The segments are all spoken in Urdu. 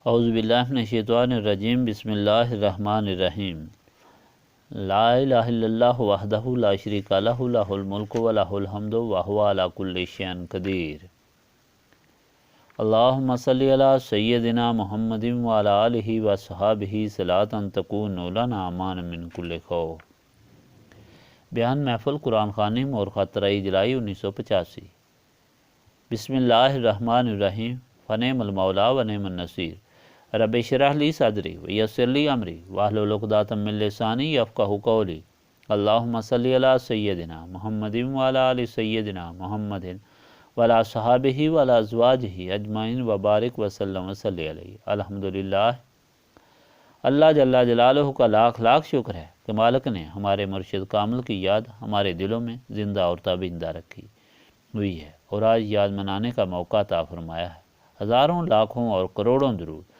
اعوذ باللہ من الشیطان الرجیم، بسم اللہ الرحمن الرحیم۔ لا الہ الا اللہ وحدہ لا شریک لہ، لہ الملک و لہ الحمد وہو علی کل شیء قدیر۔ اللہم صلی علی سیدنا محمد وعلی آلہ وصحابہ صلاۃ تکون لنا امان من کل خوف۔ بیان محفل قرآن خوانی اور خاطرہ جولائی 1985۔ بسم اللہ الرحمن الرحیم۔ فنعم المولا ونعم النصیر۔ رب اشرح لی صدری ویسر لی امری واحلل عقدۃ من لسانی یفقہوا قولی۔ اللہم صلی علی سیدنا محمد وعلی آل سیدنا محمد وعلی صحابہ وعلی ازواجہ اجمعین وبارک وسلم وصلی علیہ۔ الحمدللہ۔ اللہ جل جلالہ کا لاکھ لاکھ شکر ہے کہ مالک نے ہمارے مرشد کامل کی یاد ہمارے دلوں میں زندہ اور تابندہ رکھی ہوئی ہے اور آج یاد منانے کا موقع عطا فرمایا ہے۔ ہزاروں لاکھوں اور کروڑوں درود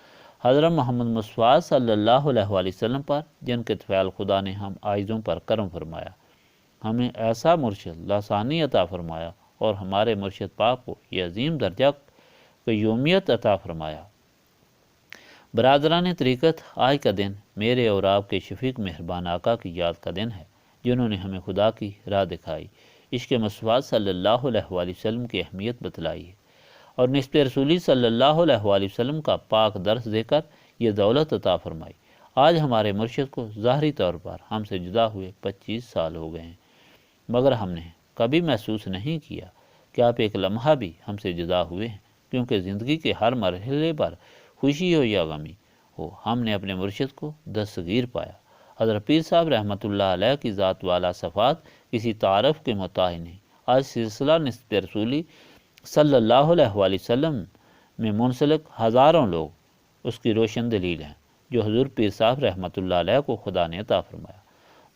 حضرت محمد مصطفیٰ صلی اللہ علیہ وآلہ وسلم پر، جن کے طفیل خدا نے ہم عاجزوں پر کرم فرمایا، ہمیں ایسا مرشد لسانی عطا فرمایا اور ہمارے مرشد پاک کو یہ عظیم درجہ قیومیت عطا فرمایا۔ برادران طریقت، آج کا دن میرے اور آپ کے شفیق مہربان آقا کی یاد کا دن ہے، جنہوں نے ہمیں خدا کی راہ دکھائی، عشق مصطفیٰ صلی اللہ علیہ وآلہ وسلم کی اہمیت بتلائی ہے اور نسبت رسولی صلی اللہ علیہ وآلہ وسلم کا پاک درس دے کر یہ دولت عطا فرمائی۔ آج ہمارے مرشد کو ظاہری طور پر ہم سے جدا ہوئے 25 سال ہو گئے ہیں، مگر ہم نے کبھی محسوس نہیں کیا کہ آپ ایک لمحہ بھی ہم سے جدا ہوئے ہیں، کیونکہ زندگی کے ہر مرحلے پر خوشی ہو یا غمی ہو، ہم نے اپنے مرشد کو دستگیر پایا۔ حضرت پیر صاحب رحمۃ اللہ علیہ کی ذات والا صفات کسی تعارف کے محتاج نہیں۔ آج سلسلہ نسبت رسولی صلی اللہ علیہ وآلہ وسلم میں منسلک ہزاروں لوگ اس کی روشن دلیل ہیں، جو حضور پیر صاحب رحمۃ اللہ علیہ کو خدا نے عطا فرمایا۔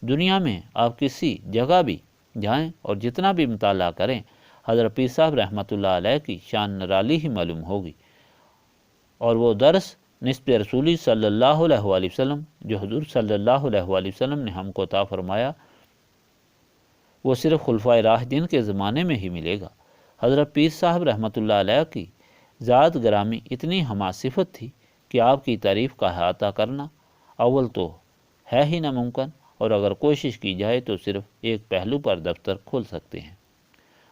دنیا میں آپ کسی جگہ بھی جائیں اور جتنا بھی مطالعہ کریں، حضرت پیر صاحب رحمۃ اللہ علیہ کی شان نرالی ہی معلوم ہوگی، اور وہ درس نسبت رسولی صلی اللہ علیہ وآلہ وسلم جو حضور صلی اللہ علیہ وآلہ وسلم نے ہم کو عطا فرمایا، وہ صرف خلفائے راشدین کے زمانے میں ہی ملے گا۔ حضرت پیر صاحب رحمۃ اللہ علیہ کی ذات گرامی اتنی ہماصفت تھی کہ آپ کی تعریف کا احاطہ کرنا اول تو ہے ہی ناممکن، اور اگر کوشش کی جائے تو صرف ایک پہلو پر دفتر کھول سکتے ہیں،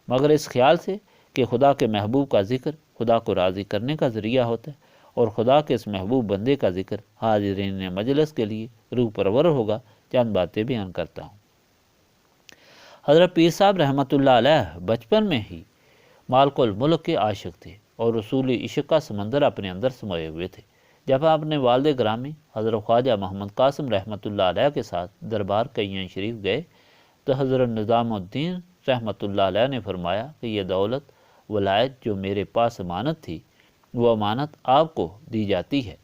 مگر اس خیال سے کہ خدا کے محبوب کا ذکر خدا کو راضی کرنے کا ذریعہ ہوتا ہے اور خدا کے اس محبوب بندے کا ذکر حاضرین مجلس کے لیے روح پرور ہوگا، چند باتیں بیان کرتا ہوں۔ حضرت پیر صاحب رحمۃ اللہ علیہ بچپن میں ہی مالک الملک کے عاشق تھے اور رسول عشق کا سمندر اپنے اندر سموئے ہوئے تھے۔ جب آپ اپنے والد گرامی حضرت خواجہ محمد قاسم رحمۃ اللہ علیہ کے ساتھ دربار کیان شریف گئے تو حضرت نظام الدین رحمۃ اللہ علیہ نے فرمایا کہ یہ دولت ولایت جو میرے پاس امانت تھی، وہ امانت آپ کو دی جاتی ہے۔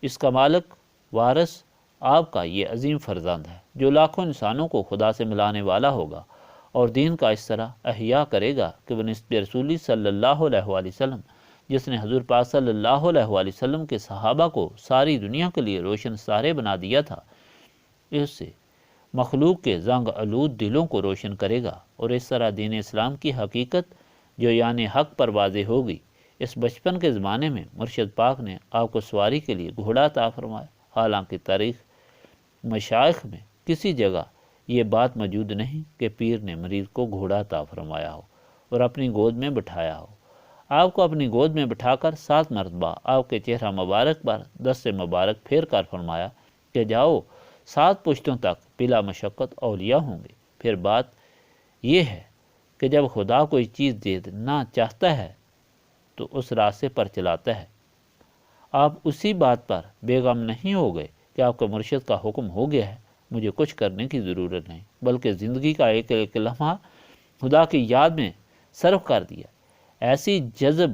اس کا مالک وارث آپ کا یہ عظیم فرزند ہے، جو لاکھوں انسانوں کو خدا سے ملانے والا ہوگا اور دین کا اس طرح احیاء کرے گا کہ وہ نسبت رسولی صلی اللہ علیہ وآلہ وسلم، جس نے حضور پاک صلی اللہ علیہ وآلہ وسلم کے صحابہ کو ساری دنیا کے لیے روشن ستارے بنا دیا تھا، اس سے مخلوق کے زنگ آلود دلوں کو روشن کرے گا، اور اس طرح دین اسلام کی حقیقت جو یعنی حق پر واضح ہوگی۔ اس بچپن کے زمانے میں مرشد پاک نے آپ کو سواری کے لیے گھوڑا عطا فرمایا، حالانکہ تاریخ مشائخ میں کسی جگہ یہ بات موجود نہیں کہ پیر نے مریض کو گھوڑا عطا فرمایا ہو اور اپنی گود میں بٹھایا ہو۔ آپ کو اپنی گود میں بٹھا کر 7 مرتبہ آپ کے چہرہ مبارک پر دست مبارک پھیر کر فرمایا کہ جاؤ 7 پشتوں تک بلا مشقت اولیاء ہوں گے۔ پھر بات یہ ہے کہ جب خدا کوئی چیز دینا چاہتا ہے تو اس راستے پر چلاتا ہے۔ آپ اسی بات پر بے غم نہیں ہو گئے کہ آپ کے مرشد کا حکم ہو گیا ہے، مجھے کچھ کرنے کی ضرورت نہیں، بلکہ زندگی کا ایک ایک لمحہ خدا کی یاد میں صرف کر دیا۔ ایسی جذب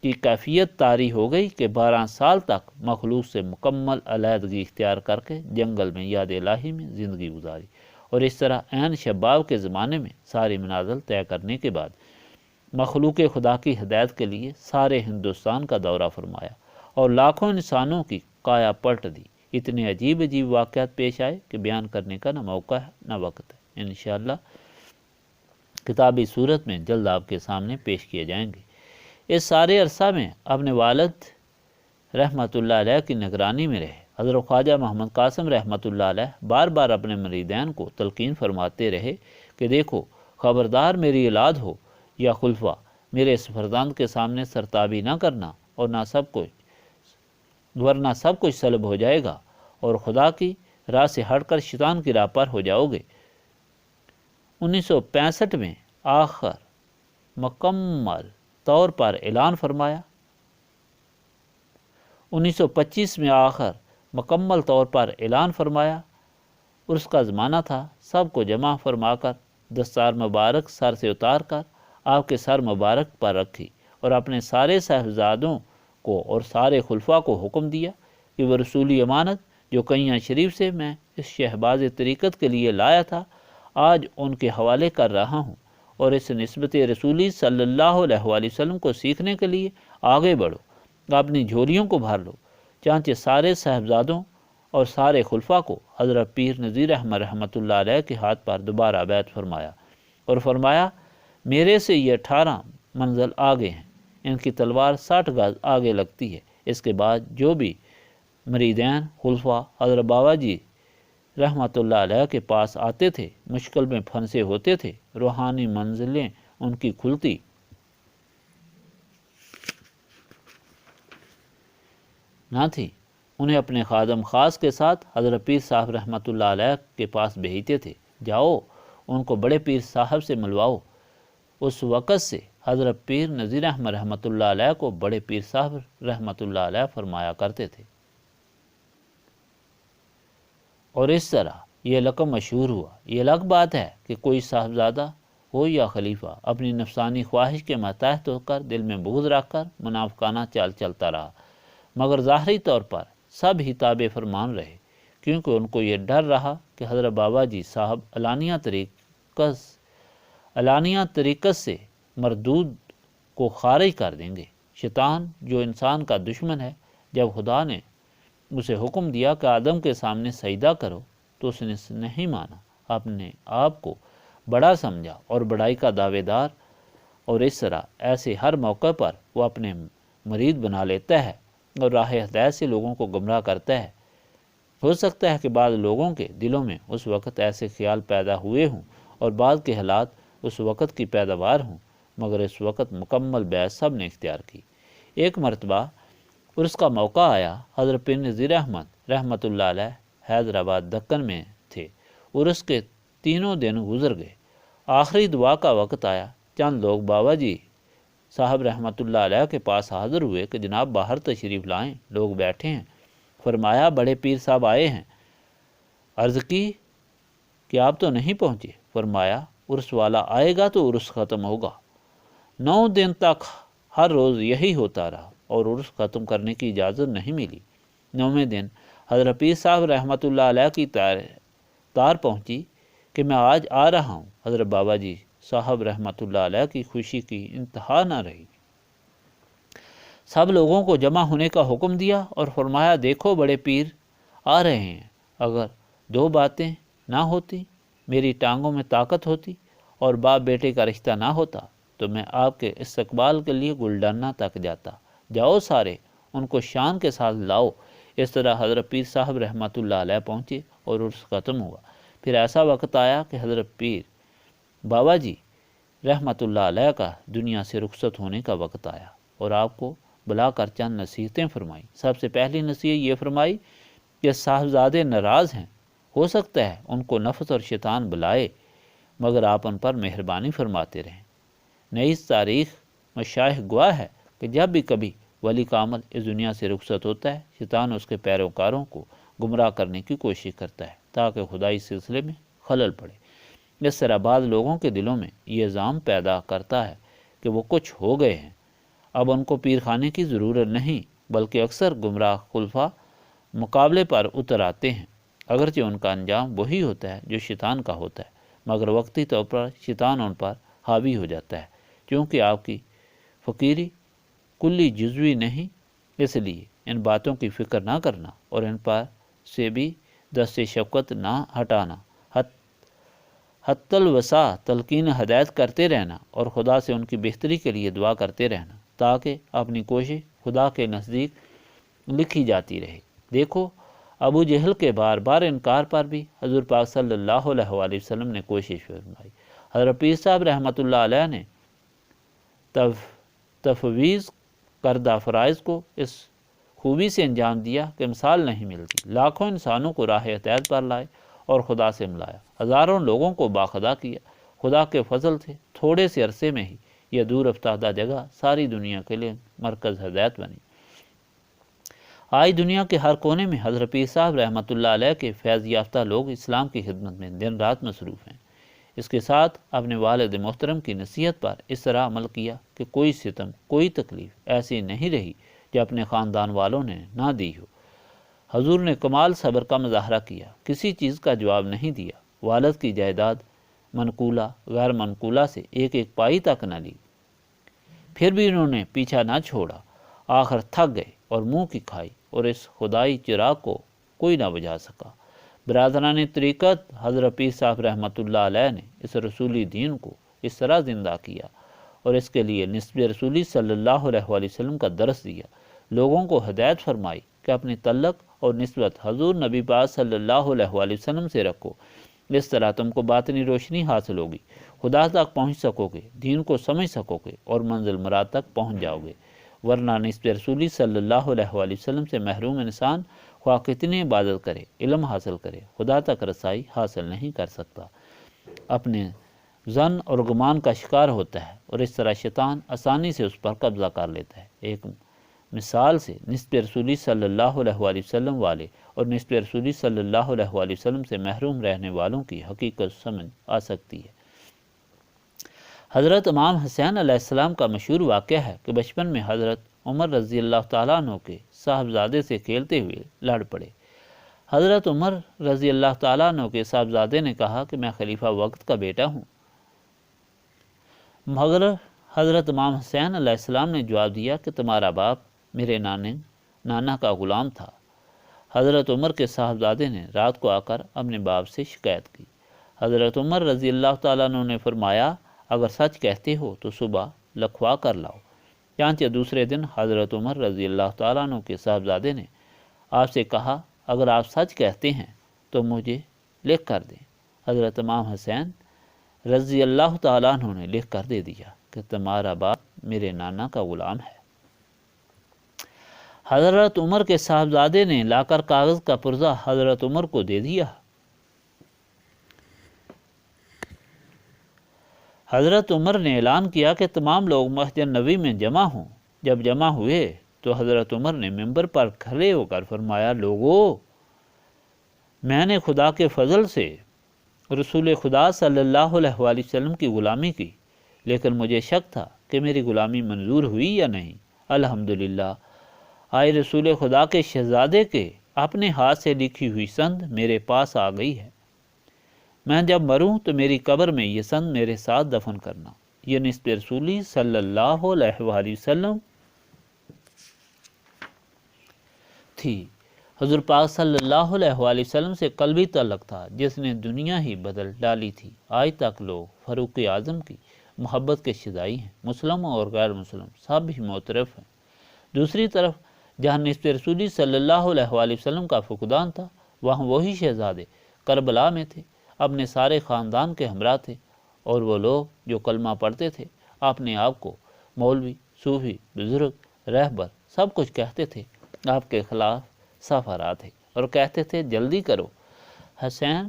کی کیفیت طاری ہو گئی کہ 12 سال تک مخلوق سے مکمل علیحدگی اختیار کر کے جنگل میں یاد الہی میں زندگی گزاری، اور اس طرح عین شباب کے زمانے میں ساری منازل طے کرنے کے بعد مخلوق خدا کی ہدایت کے لیے سارے ہندوستان کا دورہ فرمایا اور لاکھوں انسانوں کی کایا پلٹ دی۔ اتنے عجیب عجیب واقعات پیش آئے کہ بیان کرنے کا نہ موقع ہے نہ وقت ہے۔ انشاءاللہ کتابی صورت میں جلد آپ کے سامنے پیش کیے جائیں گے۔ اس سارے عرصہ میں اپنے والد رحمۃ اللہ علیہ کی نگرانی میں رہے۔ حضرت خواجہ محمد قاسم رحمۃ اللہ علیہ بار بار اپنے مریدین کو تلقین فرماتے رہے کہ دیکھو، خبردار میری اولاد ہو یا خلفاء، میرے اس فرزند کے سامنے سرتابی نہ کرنا، اور نہ سب کچھ، ورنہ سب کچھ سلب ہو جائے گا اور خدا کی راہ سے ہٹ کر شیطان کی راہ پر ہو جاؤ گے۔ 1965 میں آخر مکمل طور پر اعلان فرمایا 1925 میں آخر مکمل طور پر اعلان فرمایا۔ عرس کا زمانہ تھا، سب کو جمع فرما کر دستار مبارک سر سے اتار کر آپ کے سر مبارک پر رکھی، اور اپنے سارے صاحبزادوں کو اور سارے خلفاء کو حکم دیا کہ وہ رسولی امانت جو کئیاں شریف سے میں اس شہباز طریقت کے لیے لایا تھا، آج ان کے حوالے کر رہا ہوں، اور اس نسبت رسولی صلی اللہ علیہ وآلہ وسلم کو سیکھنے کے لیے آگے بڑھو، اپنی جھولیوں کو بھر لو۔ چانچہ سارے صاحبزادوں اور سارے خلفاء کو حضرت پیر نذیر احمد رحمۃ اللہ علیہ کے ہاتھ پر دوبارہ بیعت فرمایا، اور فرمایا میرے سے یہ 18 منزل آگے ہیں، ان کی تلوار 60 گز آگے لگتی ہے۔ اس کے بعد جو بھی مریدین خلفاء حضرت بابا جی رحمۃ اللہ علیہ کے پاس آتے تھے، مشکل میں پھنسے ہوتے تھے، روحانی منزلیں ان کی کھلتی نہ تھی، انہیں اپنے خادم خاص کے ساتھ حضرت پیر صاحب رحمۃ اللہ علیہ کے پاس بھیجتے تھے، جاؤ ان کو بڑے پیر صاحب سے ملواؤ۔ اس وقت سے حضرت پیر نذیر احمد رحمۃ اللہ علیہ کو بڑے پیر صاحب رحمۃ اللہ علیہ فرمایا کرتے تھے، اور اس طرح یہ لقب مشہور ہوا۔ یہ الگ بات ہے کہ کوئی صاحبزادہ ہو یا خلیفہ اپنی نفسانی خواہش کے ماتحت ہو کر دل میں بغض رکھ کر منافقانہ چال چلتا رہا، مگر ظاہری طور پر سب ہی تابع فرمان رہے، کیونکہ ان کو یہ ڈر رہا کہ حضرت بابا جی صاحب علانیہ طریقت سے مردود کو خارج کر دیں گے۔ شیطان جو انسان کا دشمن ہے، جب خدا نے اسے حکم دیا کہ آدم کے سامنے سجدہ کرو تو اس نے نہیں مانا، اپنے آپ کو بڑا سمجھا اور بڑائی کا دعوے دار، اور اس طرح ایسے ہر موقع پر وہ اپنے مرید بنا لیتا ہے اور راہ ہدایت سے لوگوں کو گمراہ کرتا ہے۔ ہو سکتا ہے کہ بعض لوگوں کے دلوں میں اس وقت ایسے خیال پیدا ہوئے ہوں اور بعض کے حالات اس وقت کی پیداوار ہوں، مگر اس وقت مکمل بیعت سب نے اختیار کی۔ ایک مرتبہ عرس کا موقع آیا، حضرت پیر نذیر احمد رحمۃ اللہ علیہ حیدرآباد دکن میں تھے۔ عرس کے 3 دن گزر گئے، آخری دعا کا وقت آیا۔ چند لوگ بابا جی صاحب رحمۃ اللہ علیہ کے پاس حاضر ہوئے کہ جناب باہر تشریف لائیں، لوگ بیٹھے ہیں۔ فرمایا بڑے پیر صاحب آئے ہیں۔ عرض کی کہ آپ تو نہیں پہنچے۔ فرمایا عرس والا آئے گا تو عرس ختم ہوگا۔ 9 دن تک ہر روز یہی ہوتا رہا اور عرس ختم کرنے کی اجازت نہیں ملی۔ 9ویں دن حضرت پیر صاحب رحمۃ اللہ علیہ کی تار پہنچی کہ میں آج آ رہا ہوں۔ حضرت بابا جی صاحب رحمۃ اللہ علیہ کی خوشی کی انتہا نہ رہی، سب لوگوں کو جمع ہونے کا حکم دیا اور فرمایا دیکھو بڑے پیر آ رہے ہیں، اگر 2 باتیں نہ ہوتی، میری ٹانگوں میں طاقت ہوتی اور باپ بیٹے کا رشتہ نہ ہوتا تو میں آپ کے استقبال کے لیے گلڈانہ تک جاتا۔ جاؤ سارے ان کو شان کے ساتھ لاؤ۔ اس طرح حضرت پیر صاحب رحمۃ اللہ علیہ پہنچے اور عرس ختم ہوا۔ پھر ایسا وقت آیا کہ حضرت پیر بابا جی رحمۃ اللہ علیہ کا دنیا سے رخصت ہونے کا وقت آیا اور آپ کو بلا کر چند نصیحتیں فرمائیں۔ سب سے پہلی نصیحت یہ فرمائی کہ صاحبزادے ناراض ہیں، ہو سکتا ہے ان کو نفس اور شیطان بلائے، مگر آپ ان پر مہربانی فرماتے رہیں۔ نئی تاریخ مشائخ گواہ ہے کہ جب بھی کبھی ولی کامل اس دنیا سے رخصت ہوتا ہے، شیطان اس کے پیروکاروں کو گمراہ کرنے کی کوشش کرتا ہے تاکہ خدائی سلسلے میں خلل پڑے۔ اس طرح بعض لوگوں کے دلوں میں یہ ظام پیدا کرتا ہے کہ وہ کچھ ہو گئے ہیں، اب ان کو پیر خانے کی ضرورت نہیں، بلکہ اکثر گمراہ خلفاء مقابلے پر اتر آتے ہیں، اگرچہ ان کا انجام وہی ہوتا ہے جو شیطان کا ہوتا ہے، مگر وقتی طور پر شیطان ان پر حاوی ہو جاتا ہے، کیونکہ آپ کی فقیری کلی جزوی نہیں۔ اس لیے ان باتوں کی فکر نہ کرنا اور ان پر سے بھی دست شفقت نہ ہٹانا، حتی الوسع تلقین ہدایت کرتے رہنا اور خدا سے ان کی بہتری کے لیے دعا کرتے رہنا، تاکہ اپنی کوشش خدا کے نزدیک لکھی جاتی رہے۔ دیکھو ابو جہل کے بار بار انکار پر بھی حضور پاک صلی اللہ علیہ وآلہ وسلم نے کوشش فرمائی۔ حضرت پیر صاحب رحمۃ اللہ علیہ نے تفویض کردہ فرائض کو اس خوبی سے انجام دیا کہ مثال نہیں ملتی۔ لاکھوں انسانوں کو راہ ہدایت پر لائے اور خدا سے ملایا، ہزاروں لوگوں کو باخدا کیا۔ خدا کے فضل سے تھوڑے سے عرصے میں ہی یہ دور افتادہ جگہ ساری دنیا کے لیے مرکز ہدایت بنی۔ آج دنیا کے ہر کونے میں حضرت پیر صاحب رحمۃ اللہ علیہ کے فیض یافتہ لوگ اسلام کی خدمت میں دن رات مصروف ہیں۔ اس کے ساتھ اپنے والد محترم کی نصیحت پر اس طرح عمل کیا کہ کوئی ستم، کوئی تکلیف ایسی نہیں رہی جو اپنے خاندان والوں نے نہ دی ہو۔ حضور نے کمال صبر کا مظاہرہ کیا، کسی چیز کا جواب نہیں دیا۔ والد کی جائیداد منقولہ غیر منقولہ سے ایک ایک پائی تک نہ لی، پھر بھی انہوں نے پیچھا نہ چھوڑا۔ آخر تھک گئے اور منہ کی کھائی، اور اس خدائی چراغ کو کوئی نہ بجھا سکا۔ برادران طریقت، حضرت پیر صاحب رحمۃ اللہ علیہ نے اس رسولی دین کو اس طرح زندہ کیا اور اس کے لیے نسب رسولی صلی اللہ علیہ وآلہ وسلم کا درس دیا، لوگوں کو ہدایت فرمائی کہ اپنی تعلق اور نسبت حضور نبی پاک صلی اللہ علیہ وآلہ وسلم سے رکھو۔ اس طرح تم کو باطنی روشنی حاصل ہوگی، خدا تک پہنچ سکو گے، دین کو سمجھ سکو گے اور منزل مراد تک پہنچ جاؤ گے۔ ورنہ نسب رسولی صلی اللہ علیہ وآلہ وسلم سے محروم انسان خواہ کتنی عبادت کرے، علم حاصل کرے، خدا تک رسائی حاصل نہیں کر سکتا، اپنے ظن اور گمان کا شکار ہوتا ہے، اور اس طرح شیطان آسانی سے اس پر قبضہ کر لیتا ہے۔ ایک مثال سے نسب رسولی صلی اللہ علیہ وآلہ وسلم والے اور نسب رسولی صلی اللہ علیہ وآلہ وسلم سے محروم رہنے والوں کی حقیقت سمجھ آ سکتی ہے۔ حضرت امام حسین علیہ السلام کا مشہور واقعہ ہے کہ بچپن میں حضرت عمر رضی اللہ تعالیٰ عنہ کے صاحبزادے سے کھیلتے ہوئے لڑ پڑے۔ حضرت عمر رضی اللہ تعالیٰ عنہ کے صاحبزادے نے کہا کہ میں خلیفہ وقت کا بیٹا ہوں، مگر حضرت امام حسین علیہ السلام نے جواب دیا کہ تمہارا باپ میرے نانا کا غلام تھا۔ حضرت عمر کے صاحبزادے نے رات کو آ کر اپنے باپ سے شکایت کی۔ حضرت عمر رضی اللہ تعالیٰ عنہ نے فرمایا اگر سچ کہتے ہو تو صبح لکھوا کر لاؤ۔ چانچہ دوسرے دن حضرت عمر رضی اللہ تعالیٰ عنہ کے صاحبزادے نے آپ سے کہا اگر آپ سچ کہتے ہیں تو مجھے لکھ کر دیں۔ حضرت امام حسین رضی اللہ تعالیٰ عنہ نے لکھ کر دے دیا کہ تمہارا باپ میرے نانا کا غلام ہے۔ حضرت عمر کے صاحبزادے نے لا کر کاغذ کا پرزہ حضرت عمر کو دے دیا۔ حضرت عمر نے اعلان کیا کہ تمام لوگ مسجد نبوی میں جمع ہوں۔ جب جمع ہوئے تو حضرت عمر نے ممبر پر کھڑے ہو کر فرمایا لوگو، میں نے خدا کے فضل سے رسول خدا صلی اللہ علیہ وآلہ وسلم کی غلامی کی، لیکن مجھے شک تھا کہ میری غلامی منظور ہوئی یا نہیں۔ الحمدللہ آئے رسول خدا کے شہزادے کے اپنے ہاتھ سے لکھی ہوئی سند میرے پاس آ گئی ہے۔ میں جب مروں تو میری قبر میں یہ سند میرے ساتھ دفن کرنا۔ یہ نسب رسولی صلی اللہ علیہ وآلہ وسلم تھی۔ حضور پاک صلی اللہ علیہ وآلہ وسلم سے قلبی تعلق تھا جس نے دنیا ہی بدل ڈالی تھی۔ آج تک لوگ فاروق اعظم کی محبت کے شیدائی ہیں، مسلم اور غیر مسلم سب ہی معترف ہیں۔ دوسری طرف جہاں نسب رسولی صلی اللہ علیہ وآلہ وسلم کا فقدان تھا، وہاں وہی شہزادے کربلا میں تھے، اپنے سارے خاندان کے ہمراہ تھے، اور وہ لوگ جو کلمہ پڑھتے تھے اپنے آپ کو مولوی، صوفی، بزرگ، رہبر سب کچھ کہتے تھے، آپ کے خلاف صف آرا تھے اور کہتے تھے جلدی کرو، حسین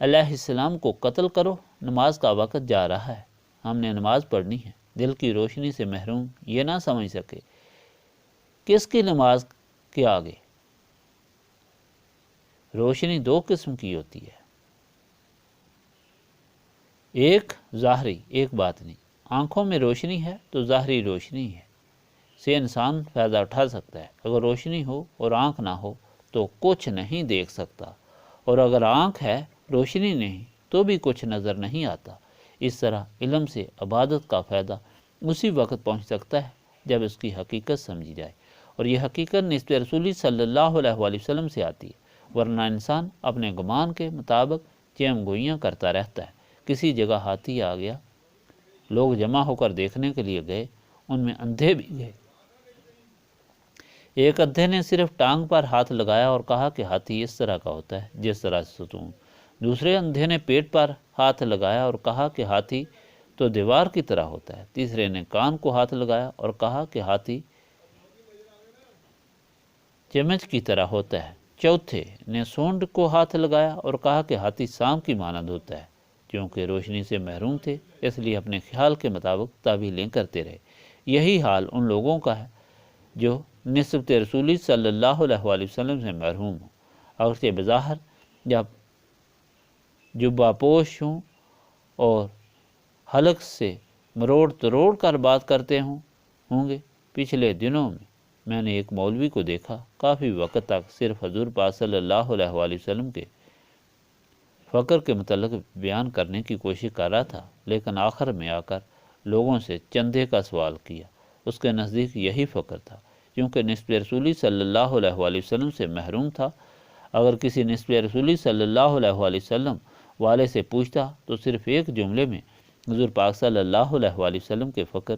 علیہ السلام کو قتل کرو، نماز کا وقت جا رہا ہے، ہم نے نماز پڑھنی ہے۔ دل کی روشنی سے محروم یہ نہ سمجھ سکے کس کی نماز کے آگے روشنی دو قسم کی ہوتی ہے، ایک ظاہری، ایک باطنی۔ آنکھوں میں روشنی ہے تو ظاہری روشنی ہے سے انسان فائدہ اٹھا سکتا ہے۔ اگر روشنی ہو اور آنکھ نہ ہو تو کچھ نہیں دیکھ سکتا، اور اگر آنکھ ہے روشنی نہیں تو بھی کچھ نظر نہیں آتا۔ اس طرح علم سے عبادت کا فائدہ اسی وقت پہنچ سکتا ہے جب اس کی حقیقت سمجھی جائے، اور یہ حقیقت نسب رسولی صلی اللہ علیہ وآلہ وسلم سے آتی ہے، ورنہ انسان اپنے گمان کے مطابق چیم گوئیاں کرتا رہتا ہے۔ کسی جگہ ہاتھی آ گیا، لوگ جمع ہو کر دیکھنے کے لیے گئے، ان میں اندھے بھی گئے، ایک ادھے نے صرف ٹانگ پر ہاتھ لگایا اور کہا کہ ہاتھی اس طرح کا ہوتا ہے جس طرح سے ستون۔ دوسرے اندھے نے پیٹ پر ہاتھ لگایا اور کہا کہ ہاتھی تو دیوار کی طرح ہوتا ہے۔ تیسرے نے کان کو ہاتھ لگایا اور کہا کہ ہاتھی چمچ کی طرح ہوتا ہے۔ چوتھے نے سونڈ کو ہاتھ لگایا اور کہا کہ ہاتھی سانپ کی مانند ہوتا ہے۔ کیونکہ روشنی سے محروم تھے اس لیے اپنے خیال کے مطابق تعویلیں کرتے رہے۔ یہی حال ان لوگوں کا ہے جو نسبت رسولی صلی اللہ علیہ وآلہ وسلم سے محروم ہوں، اگرچہ بظاہر جب جبہ پوش ہوں اور حلق سے مروڑ تروڑ کر بات کرتے ہوں گے۔ پچھلے دنوں میں نے ایک مولوی کو دیکھا، کافی وقت تک صرف حضور پاک صلی اللہ علیہ وآلہ وسلم کے فقر کے متعلق بیان کرنے کی کوشش کر رہا تھا، لیکن آخر میں آ کر لوگوں سے چندے کا سوال کیا۔ اس کے نزدیک یہی فقر تھا، کیونکہ نسب رسولی صلی اللہ علیہ وآلہ وسلم سے محروم تھا۔ اگر کسی نسب رسولی صلی اللہ علیہ وآلہ وسلم والے سے پوچھتا تو صرف ایک جملے میں حضور پاک صلی اللہ علیہ وآلہ وسلم کے فقر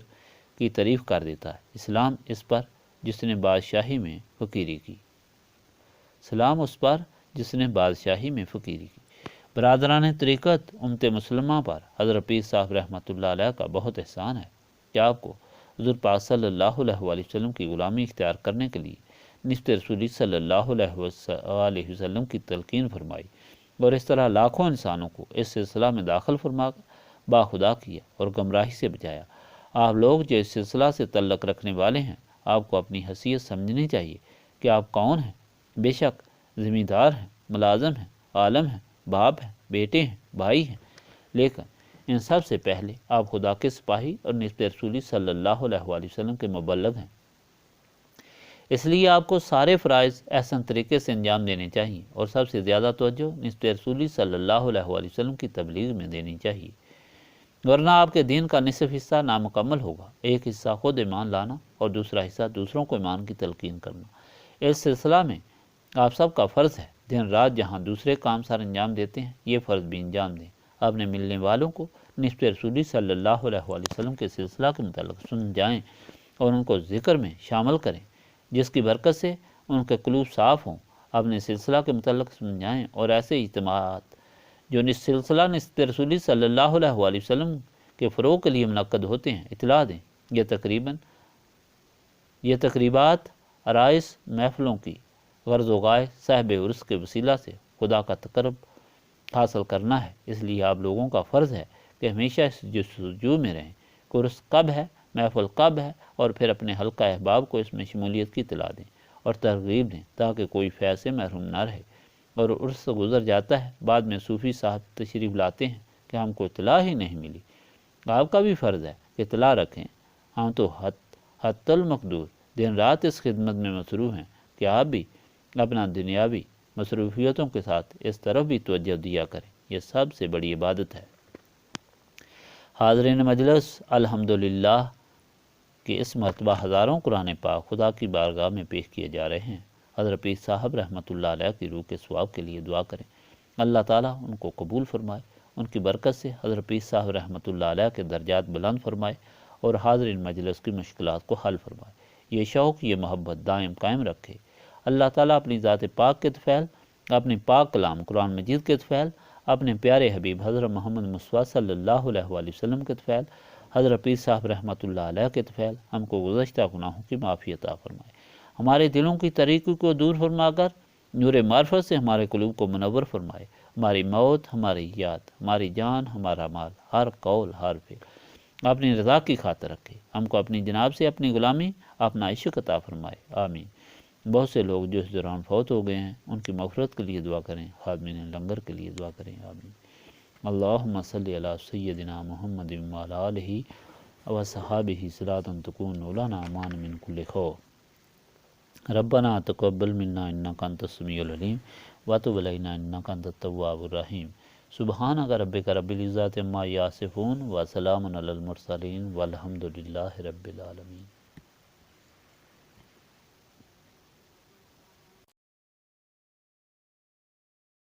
کی تعریف کر دیتا ہے۔ اسلام اس پر جس نے بادشاہی میں فقیری کی، سلام اس پر جس نے بادشاہی میں فقیری کی۔ برادران طریقت امت مسلمہ پر حضرت پیر صاحب رحمۃ اللہ علیہ کا بہت احسان ہے کہ آپ کو حضور پاک صلی اللہ علیہ وآلہ وسلم کی غلامی اختیار کرنے کے لیے نسبت رسولی صلی اللہ علیہ وسلم کی تلقین فرمائی، اور اس طرح لاکھوں انسانوں کو اس سلسلہ میں داخل فرما کر باخدا کیا اور گمراہی سے بچایا۔ آپ لوگ جو اس سلسلہ سے تعلق رکھنے والے ہیں، آپ کو اپنی حیثیت سمجھنی چاہیے کہ آپ کون ہیں۔ بے شک ذمہ ہیں، ملازم ہیں، عالم ہیں، باپ ہیں، بیٹے ہیں، بھائی ہیں، لیکن ان سب سے پہلے آپ خدا کے سپاہی اور نسبت رسولی صلی اللہ علیہ وآلہ وسلم کے مبلغ ہیں۔ اس لیے آپ کو سارے فرائض احسن طریقے سے انجام دینے چاہیے، اور سب سے زیادہ توجہ نسبت رسولی صلی اللہ علیہ وآلہ وسلم کی تبلیغ میں دینی چاہیے، ورنہ آپ کے دین کا نصف حصہ نامکمل ہوگا۔ ایک حصہ خود ایمان لانا اور دوسرا حصہ دوسروں کو ایمان کی تلقین کرنا۔ اس سلسلہ میں آپ سب کا فرض ہے دن رات جہاں دوسرے کام سر انجام دیتے ہیں، یہ فرض بھی انجام دیں۔ اپنے ملنے والوں کو نسبت رسولی صلی اللہ علیہ وآلہ وسلم کے سلسلہ کے متعلق سمجھائیں اور ان کو ذکر میں شامل کریں، جس کی برکت سے ان کے قلوب صاف ہوں۔ اپنے سلسلہ کے متعلق سمجھائیں اور ایسے اجتماعات جو سلسلہ نسبت رسولی صلی اللہ علیہ وآلہ وسلم کے فروغ کے لیے منعقد ہوتے ہیں اطلاع دیں۔ یہ تقریبات عرائض محفلوں کی غرض و غائے صاحب عرس کے وسیلہ سے خدا کا تقرب حاصل کرنا ہے۔ اس لیے آپ لوگوں کا فرض ہے کہ ہمیشہ اس جستجو میں رہیں کہ عرس کب ہے، محفل کب ہے، اور پھر اپنے حلقہ احباب کو اس میں شمولیت کی اطلاع دیں اور ترغیب دیں تاکہ کوئی فیض سے محروم نہ رہے۔ اور عرس سے گزر جاتا ہے، بعد میں صوفی صاحب تشریف لاتے ہیں کہ ہم کو اطلاع ہی نہیں ملی۔ آپ کا بھی فرض ہے کہ اطلاع رکھیں۔ ہم تو حتی المقدور دن رات اس خدمت میں مصروف ہیں کہ آپ بھی اپنا دنیاوی مصروفیتوں کے ساتھ اس طرف بھی توجہ دیا کریں۔ یہ سب سے بڑی عبادت ہے۔ حاضرین مجلس، الحمدللہ کہ اس مرتبہ ہزاروں قرآن پاک خدا کی بارگاہ میں پیش کیے جا رہے ہیں۔ حضرت پیر صاحب رحمۃ اللہ علیہ کی روح کے ثواب کے لیے دعا کریں، اللہ تعالیٰ ان کو قبول فرمائے، ان کی برکت سے حضرت پیر صاحب رحمۃ اللہ علیہ کے درجات بلند فرمائے اور حاضرین مجلس کی مشکلات کو حل فرمائے۔ یہ شوق، یہ محبت دائم قائم رکھے۔ اللہ تعالیٰ اپنی ذات پاک کے طفیل، اپنے پاک کلام قرآن مجید کے طفیل، اپنے پیارے حبیب حضرت محمد مصطفیٰ صلی اللہ علیہ وآلہ وسلم کے طفیل، حضرت پیر صاحب رحمۃ اللہ علیہ کے طفیل ہم کو گزشتہ گناہوں کی معافی عطا فرمائے، ہمارے دلوں کی تاریکی کو دور فرما کر نور معرفت سے ہمارے قلوب کو منور فرمائے، ہماری موت، ہماری یاد، ہماری جان، ہمارا مال، ہر قول، ہر فعل اپنی رضا کی خاطر رکھے، ہم کو اپنی جناب سے اپنی غلامی، اپنا عشق عطا فرمائے، آمین۔ بہت سے لوگ جو اس دوران فوت ہو گئے ہیں ان کی مغفرت کے لیے دعا کریں، خادمین لنگر کے لیے دعا کریں، آمین۔ اللہم صلی علی سیدنا محمد وعلی آلہ وصحابہ صلاۃ تکون لنا امان من کل خوف۔ ربنا تقبل منا انک انت السمیع العلیم وتب علینا انک انت التواب الرحیم۔ سبحانک ربک رب العزۃ عما یصفون وسلام علی المرسلین والحمد للہ رب العالمین۔